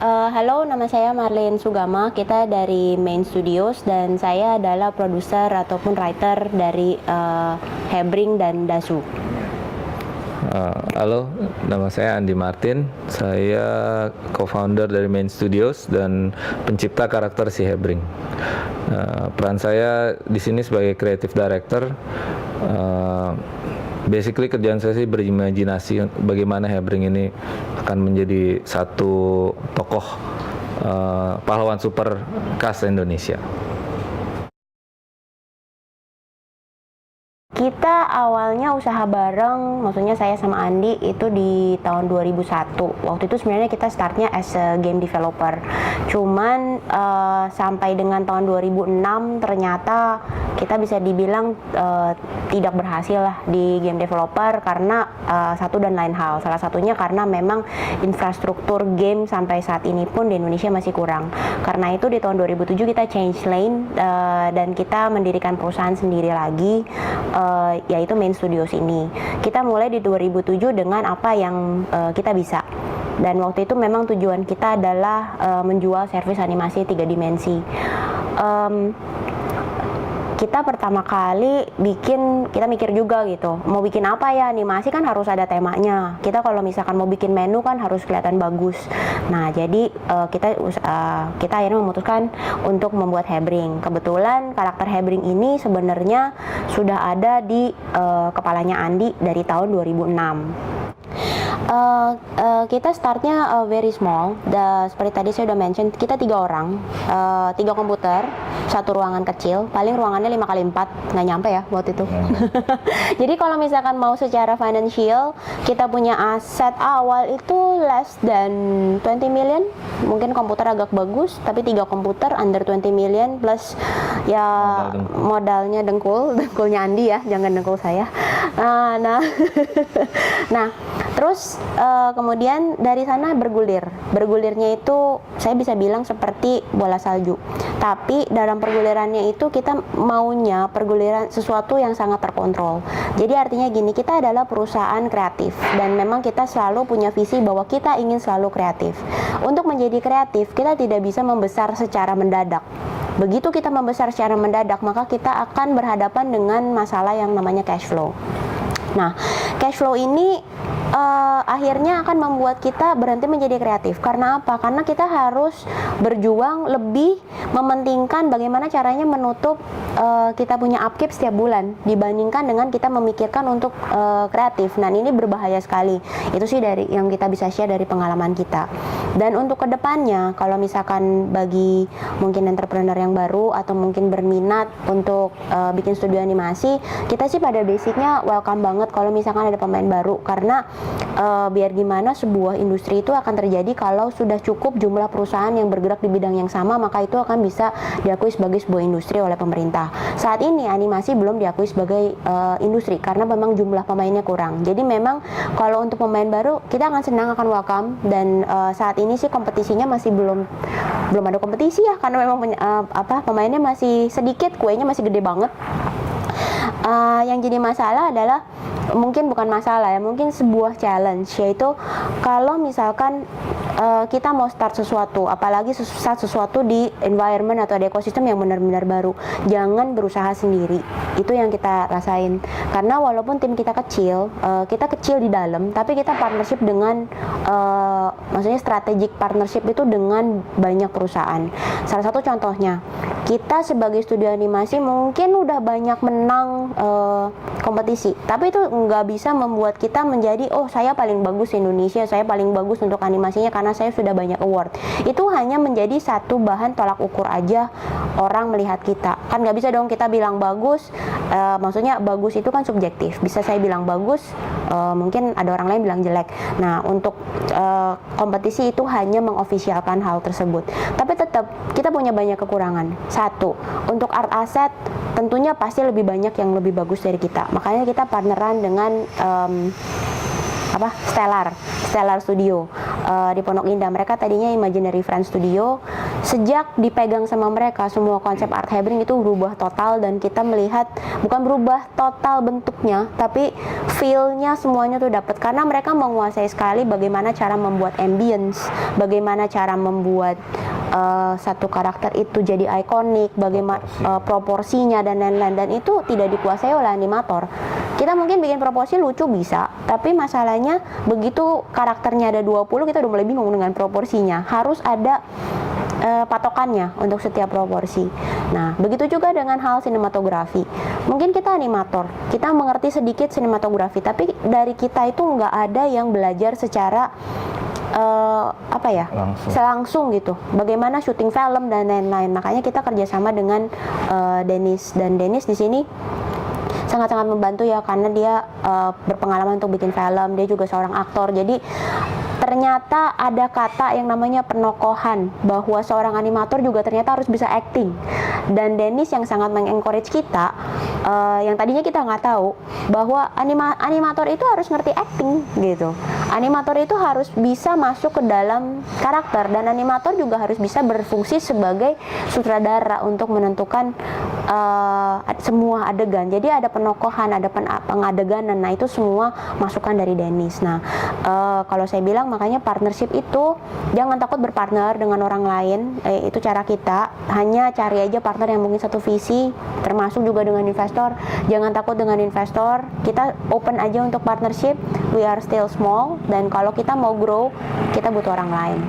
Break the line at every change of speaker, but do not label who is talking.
Halo, nama saya Marlene Sugama. Kita dari Main Studios dan saya adalah produser ataupun writer dari Hebring dan Dasu.
Halo, nama saya Andi Martin. Saya co-founder dari Main Studios dan pencipta karakter si Hebring. Peran saya di sini sebagai creative director. Basically kerjaan saya sih berimajinasi bagaimana Hebring ini akan menjadi satu tokoh pahlawan super khas Indonesia.
Kita awalnya usaha bareng, maksudnya saya sama Andi itu di tahun 2001. Waktu itu sebenarnya kita startnya as a game developer. Cuman sampai dengan tahun 2006 ternyata kita bisa dibilang tidak berhasil lah di game developer karena satu dan lain hal. Salah satunya karena memang infrastruktur game sampai saat ini pun di Indonesia masih kurang. Karena itu di tahun 2007 kita change lane dan kita mendirikan perusahaan sendiri lagi, yaitu Main Studios ini. Kita mulai di 2007 dengan apa yang kita bisa. Dan waktu itu memang tujuan kita adalah menjual servis animasi 3 dimensi. Kita pertama kali kita mikir juga gitu, mau bikin apa ya, animasi kan harus ada temanya. Kita kalau misalkan mau bikin menu kan harus kelihatan bagus. Nah jadi kita akhirnya memutuskan untuk membuat Hebring. Kebetulan karakter Hebring ini sebenarnya sudah ada di kepalanya Andi dari tahun 2006. Kita startnya very small. Seperti tadi saya udah mention, kita 3 orang, 3 komputer, 1 ruangan kecil, paling ruangannya 5x4, nggak nyampe ya waktu itu. Jadi kalau misalkan mau secara financial, kita punya aset awal itu less than 20 million. Mungkin komputer agak bagus, tapi 3 komputer under 20 million plus ya modalnya dengkulnya Andi ya, jangan dengkul saya. Nah, terus kemudian dari sana bergulirnya itu saya bisa bilang seperti bola salju. Tapi dalam pergulirannya itu kita maunya perguliran sesuatu yang sangat terkontrol. Jadi artinya gini, kita adalah perusahaan kreatif dan memang kita selalu punya visi bahwa kita ingin selalu kreatif. Untuk menjadi kreatif, kita tidak bisa membesar secara mendadak. Begitu kita membesar secara mendadak, maka kita akan berhadapan dengan masalah yang namanya cash flow. Nah, cash flow ini akhirnya akan membuat kita berhenti menjadi kreatif. Karena apa? Karena kita harus berjuang lebih mementingkan bagaimana caranya menutup kita punya upkeep setiap bulan dibandingkan dengan kita memikirkan untuk kreatif. Nah, ini berbahaya sekali. Itu sih dari yang kita bisa share dari pengalaman kita. Dan untuk kedepannya, kalau misalkan bagi mungkin entrepreneur yang baru atau mungkin berminat untuk bikin studio animasi, kita sih pada basicnya welcome banget kalau misalkan ada pemain baru, karena biar gimana sebuah industri itu akan terjadi kalau sudah cukup jumlah perusahaan yang bergerak di bidang yang sama, maka itu akan bisa diakui sebagai sebuah industri oleh pemerintah. Saat ini animasi belum diakui sebagai industri karena memang jumlah pemainnya kurang. Jadi memang kalau untuk pemain baru kita akan senang, akan welcome. Dan saat ini sih kompetisinya masih belum ada kompetisi ya, karena memang pemainnya masih sedikit, kuenya masih gede banget. Yang jadi masalah adalah, mungkin bukan masalah ya, mungkin sebuah challenge, yaitu kalau misalkan kita mau start sesuatu, apalagi start sesuatu di environment atau di ekosistem yang benar-benar baru, jangan berusaha sendiri. Itu yang kita rasain, karena walaupun tim kita kecil di dalam, tapi kita partnership dengan maksudnya strategic partnership itu dengan banyak perusahaan. Salah satu contohnya, kita sebagai studio animasi mungkin udah banyak menang kompetisi, tapi itu nggak bisa membuat kita menjadi, oh saya paling bagus di Indonesia, saya paling bagus untuk animasinya karena saya sudah banyak award. Itu hanya menjadi satu bahan tolak ukur aja orang melihat kita. Kan nggak bisa dong kita bilang bagus, maksudnya bagus itu kan subjektif. Bisa saya bilang bagus, mungkin ada orang lain bilang jelek. Nah, untuk kompetisi itu hanya mengofisialkan hal tersebut. Tapi tetap kita punya banyak kekurangan. Satu, untuk art asset tentunya pasti lebih banyak yang lebih bagus dari kita. Makanya kita partneran dengan Stellar Studio. di Pondok Indah. Mereka tadinya Imaginary Friends Studio. Sejak dipegang sama mereka, semua konsep Art Hebring itu berubah total, dan kita melihat bukan berubah total bentuknya, tapi feel-nya semuanya tuh dapat, karena mereka menguasai sekali bagaimana cara membuat ambience, bagaimana cara membuat satu karakter itu jadi ikonik, bagaimana proporsinya dan lain-lain, dan itu tidak dikuasai oleh animator. Kita mungkin bikin proporsi lucu bisa, tapi masalahnya begitu karakternya ada 20, kita udah mulai bingung dengan proporsinya. Harus ada patokannya untuk setiap proporsi. Nah, begitu juga dengan hal sinematografi. Mungkin kita animator, kita mengerti sedikit sinematografi, tapi dari kita itu nggak ada yang belajar secara selangsung gitu, bagaimana syuting film dan lain-lain. Makanya kita kerjasama dengan Dennis, dan Dennis di sini sangat-sangat membantu ya, karena dia berpengalaman untuk bikin film, dia juga seorang aktor. Jadi ternyata ada kata yang namanya penokohan, bahwa seorang animator juga ternyata harus bisa acting. Dan Dennis yang sangat mengencourage kita, yang tadinya kita nggak tahu bahwa animator itu harus ngerti acting gitu. Animator itu harus bisa masuk ke dalam karakter, dan animator juga harus bisa berfungsi sebagai sutradara untuk menentukan semua adegan. Jadi ada penokohan, ada pengadeganan. Nah, itu semua masukan dari Dennis. Nah, kalau saya bilang, makanya partnership itu jangan takut berpartner dengan orang lain. Itu cara kita, hanya cari aja partner yang mungkin satu visi, termasuk juga dengan investor. Jangan takut dengan investor, kita open aja untuk partnership. We are still small, dan kalau kita mau grow, kita butuh orang lain.